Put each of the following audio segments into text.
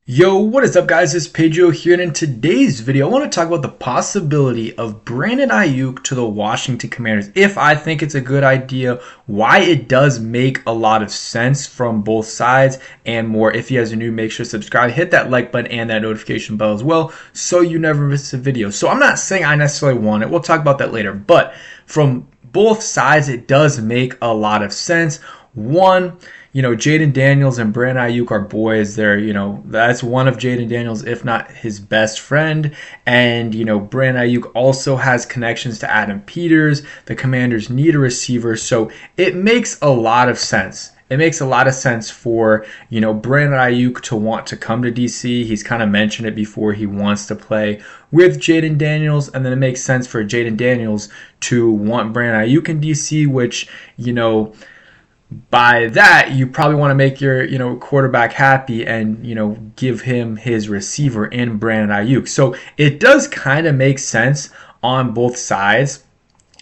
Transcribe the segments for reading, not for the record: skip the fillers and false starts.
Yo, what is up guys? It's Pedro here, and in today's video I want to talk about the possibility of Brandon Aiyuk to the Washington Commanders. If I think it's a good idea, why it does make a lot of sense from both sides, and more. If you guys are new, make sure to subscribe, hit that like button and that notification bell as well so you never miss a video. So I'm not saying I necessarily want it. We'll talk about that later, but from both sides it does make a lot of sense. One, Jayden Daniels and Brandon Aiyuk are boys. That's one of Jayden Daniels, if not his best friend. And, Brandon Aiyuk also has connections to Adam Peters. The Commanders need a receiver. So it makes a lot of sense. It makes a lot of sense for, Brandon Aiyuk to want to come to DC. He's kind of mentioned it before. He wants to play with Jayden Daniels. And then it makes sense for Jayden Daniels to want Brandon Aiyuk in DC, which, by that you probably want to make your quarterback happy and give him his receiver in Brandon Aiyuk. So it does kind of make sense on both sides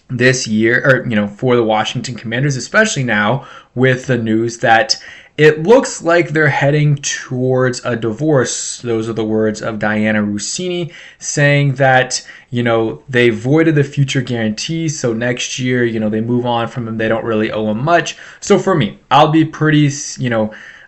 this year, or for the Washington Commanders, especially now with the news that it looks like they're heading towards a divorce. Those are the words of Diana Rossini, saying that, they voided the future guarantees. So next year, they move on from him. They don't really owe him much. So for me, I'll be pretty,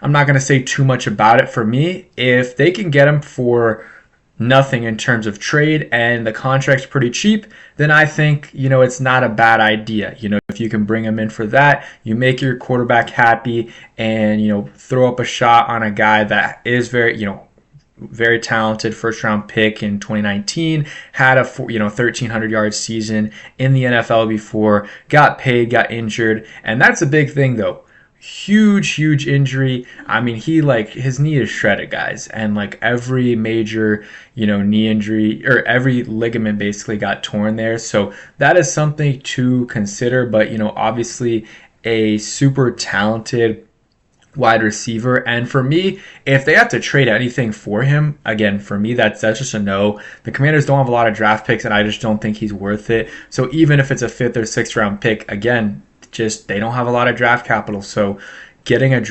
I'm not going to say too much about it. For me, if they can get him for nothing in terms of trade and the contract's pretty cheap, then I think, it's not a bad idea. If you can bring him in for that, you make your quarterback happy and, throw up a shot on a guy that is very talented first round pick in 2019, had a 1,300 yard season in the NFL before, got paid, got injured. And that's a big thing though. Huge injury. I mean, his knee is shredded, guys, and every major knee injury, or every ligament basically got torn there. So that is something to consider. But obviously a super talented wide receiver, and for me, if they have to trade anything for him, again, for me, that's just a no. The Commanders don't have a lot of draft picks, and I just don't think he's worth it. So even if it's a 5th or 6th round pick, again, just they don't have a lot of draft capital. So giving up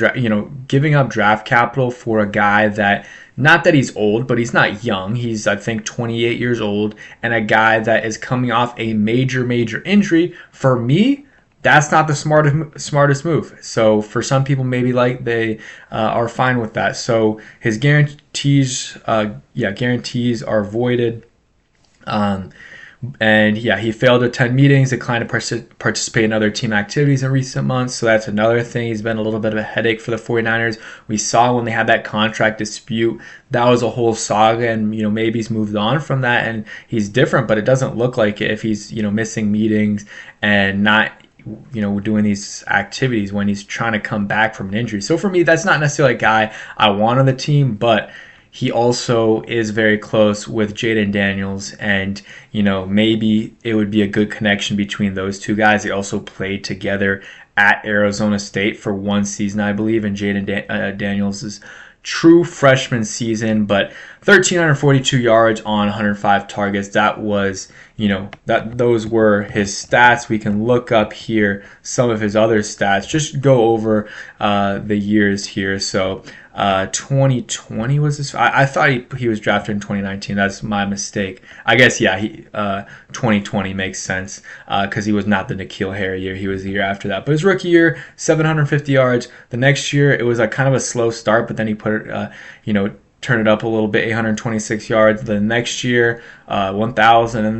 draft capital for a guy that, not that he's old, but he's not young. He's, I think, 28 years old, and a guy that is coming off a major injury. For me, that's not the smartest move. So for some people, maybe they are fine with that. So his guarantees are voided. And he failed to attend meetings, declined to participate in other team activities in recent months. So that's another thing. He's been a little bit of a headache for the 49ers. We saw when they had that contract dispute, that was a whole saga, and maybe he's moved on from that and he's different, but it doesn't look like it if he's missing meetings and not doing these activities when he's trying to come back from an injury. So for me, that's not necessarily a guy I want on the team, but he also is very close with Jayden Daniels, and maybe it would be a good connection between those two guys. They also played together at Arizona State for one season, I believe, in Jayden Daniels' true freshman season, but 1,342 yards on 105 targets. That was, those were his stats. We can look up here some of his other stats. Just go over the years here. So 2020 was this. I thought he was drafted in 2019. That's my mistake. I guess 2020 makes sense because he was not the N'Keal Harry year. He was the year after that. But his rookie year, 750 yards. The next year it was kind of a slow start, but then he put it, turn it up a little bit, 826 yards. The next year, 1,000, and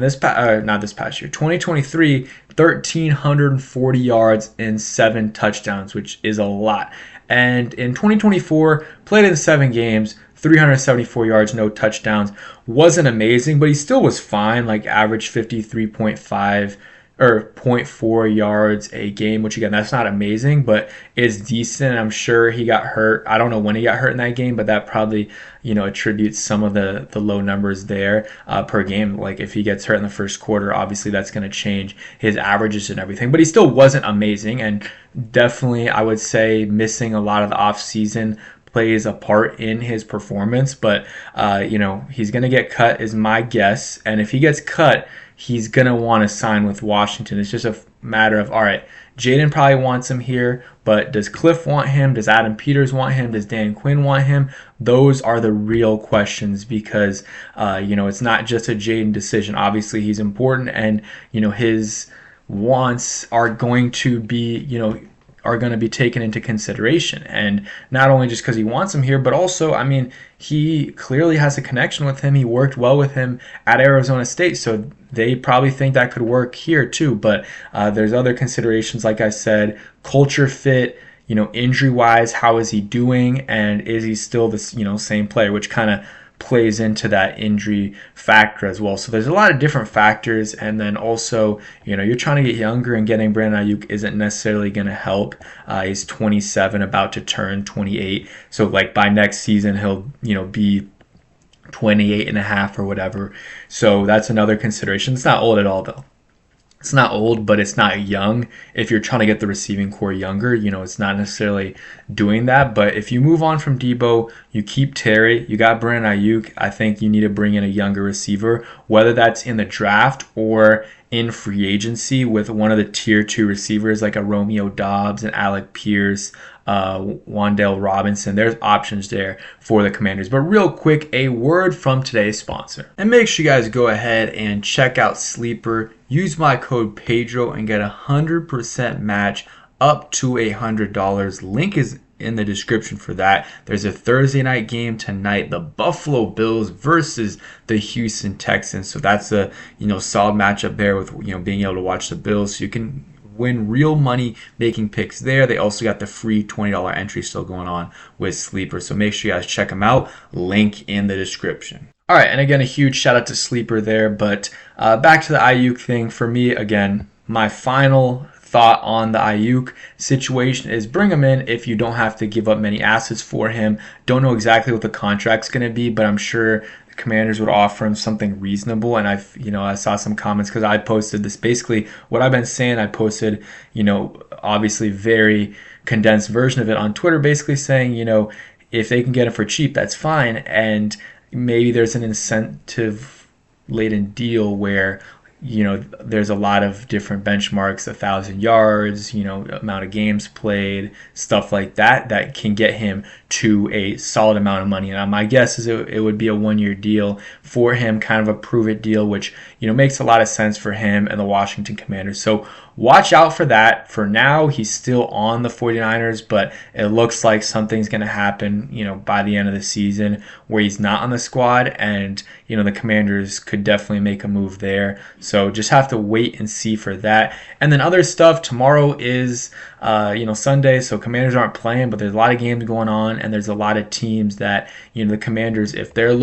not this past year, 2023, 1,340 yards and 7 touchdowns, which is a lot. And in 2024, played in 7 games, 374 yards, no touchdowns. Wasn't amazing, but he still was fine, averaged 53.5 or 0.4 yards a game, which again, that's not amazing, but it's decent. I'm sure he got hurt. I don't know when he got hurt in that game, but that probably, attributes some of the low numbers there per game. If he gets hurt in the first quarter, obviously that's going to change his averages and everything, but he still wasn't amazing. And definitely, I would say missing a lot of the offseason plays a part in his performance, but he's going to get cut is my guess. And if he gets cut, he's going to want to sign with Washington. It's just a matter of, all right, Jayden probably wants him here, but does Cliff want him? Does Adam Peters want him? Does Dan Quinn want him? Those are the real questions because, it's not just a Jayden decision. Obviously, he's important, and, his wants are going to be, taken into consideration. And not only just because he wants him here, but also, he clearly has a connection with him. He worked well with him at Arizona State, so they probably think that could work here too. But there's other considerations, like I said, culture fit, injury-wise, how is he doing, and is he still the same player, which kind of plays into that injury factor as well. So there's a lot of different factors, and then also, you're trying to get younger, and getting Brandon Aiyuk isn't necessarily going to help. He's 27, about to turn 28, so like by next season he'll be 28 and a half or whatever. So that's another consideration. It's not old at all though. It's not old, but it's not young. If you're trying to get the receiving core younger, it's not necessarily doing that. But if you move on from Debo, you keep Terry, you got Brandon Aiyuk, I think you need to bring in a younger receiver, whether that's in the draft or in free agency with one of the tier 2 receivers like a Romeo Doubs and Alec Pierce, Wan'Dale Robinson. There's options there for the Commanders. But real quick, a word from today's sponsor. And make sure you guys go ahead and check out Sleeper. Use my code Pedro and get 100% match up to $100. Link is in the description for that. There's a Thursday night game tonight, the Buffalo Bills versus the Houston Texans. So that's a solid matchup there with being able to watch the Bills. So you can win real money making picks there. They also got the free $20 entry still going on with Sleeper. So make sure you guys check them out. Link in the description. All right, and again, a huge shout out to Sleeper there. But back to the Aiyuk thing. For me, again, my final thought on the Aiyuk situation is bring him in if you don't have to give up many assets for him. Don't know exactly what the contract's going to be, but I'm sure the Commanders would offer him something reasonable. And I saw some comments because I posted this. Basically, what I've been saying, I posted, obviously very condensed version of it on Twitter, basically saying, if they can get it for cheap, that's fine. And maybe there's an incentive-laden deal where there's a lot of different benchmarks, 1,000 yards, amount of games played, stuff like that can get him to a solid amount of money. And my guess is it would be a 1-year deal for him, kind of a prove-it deal, which makes a lot of sense for him and the Washington Commanders. So watch out for that. For now, he's still on the 49ers, but it looks like something's going to happen, by the end of the season where he's not on the squad, and, the Commanders could definitely make a move there. So just have to wait and see for that. And then other stuff, tomorrow is, Sunday, so Commanders aren't playing, but there's a lot of games going on, and there's a lot of teams that, the Commanders, if you're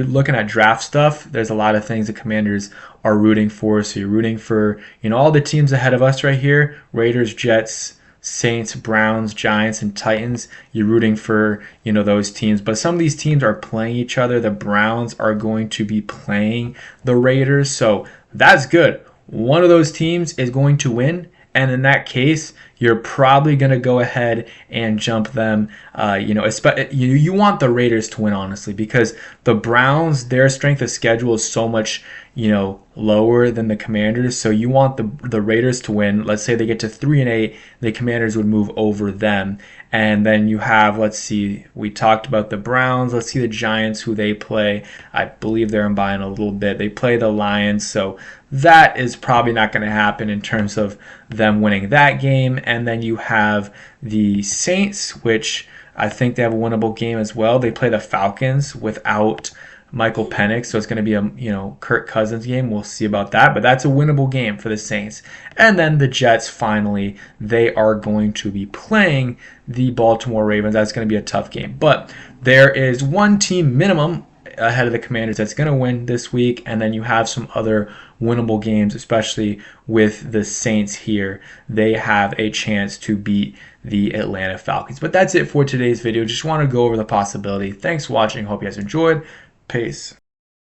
looking at draft stuff, there's a lot of things the Commanders are rooting for. So you're rooting for, all the teams ahead of us right here, Raiders, Jets, Saints, Browns, Giants, and Titans. You're rooting for, those teams. But some of these teams are playing each other. The Browns are going to be playing the Raiders. So that's good. One of those teams is going to win. And in that case, you're probably going to go ahead and jump them. You want the Raiders to win, honestly, because the Browns, their strength of schedule is so much, lower than the Commanders. So you want the Raiders to win. Let's say they get to 3-8, the Commanders would move over them. And then you have, let's see, we talked about the Browns. Let's see the Giants, who they play. I believe they're in by a little bit. They play the Lions. So that is probably not going to happen in terms of them winning that game. And then you have the Saints, which I think they have a winnable game as well. They play the Falcons without Michael Penix, so it's going to be a Kirk Cousins game. We'll see about that, but that's a winnable game for the Saints. And then the Jets, finally, they are going to be playing the Baltimore Ravens. That's going to be a tough game, but there is one team minimum ahead of the Commanders that's going to win this week, and then you have some other winnable games, especially with the Saints here. They have a chance to beat the Atlanta Falcons. But that's it for today's video. Just want to go over the possibility. Thanks for watching. Hope you guys enjoyed. Peace.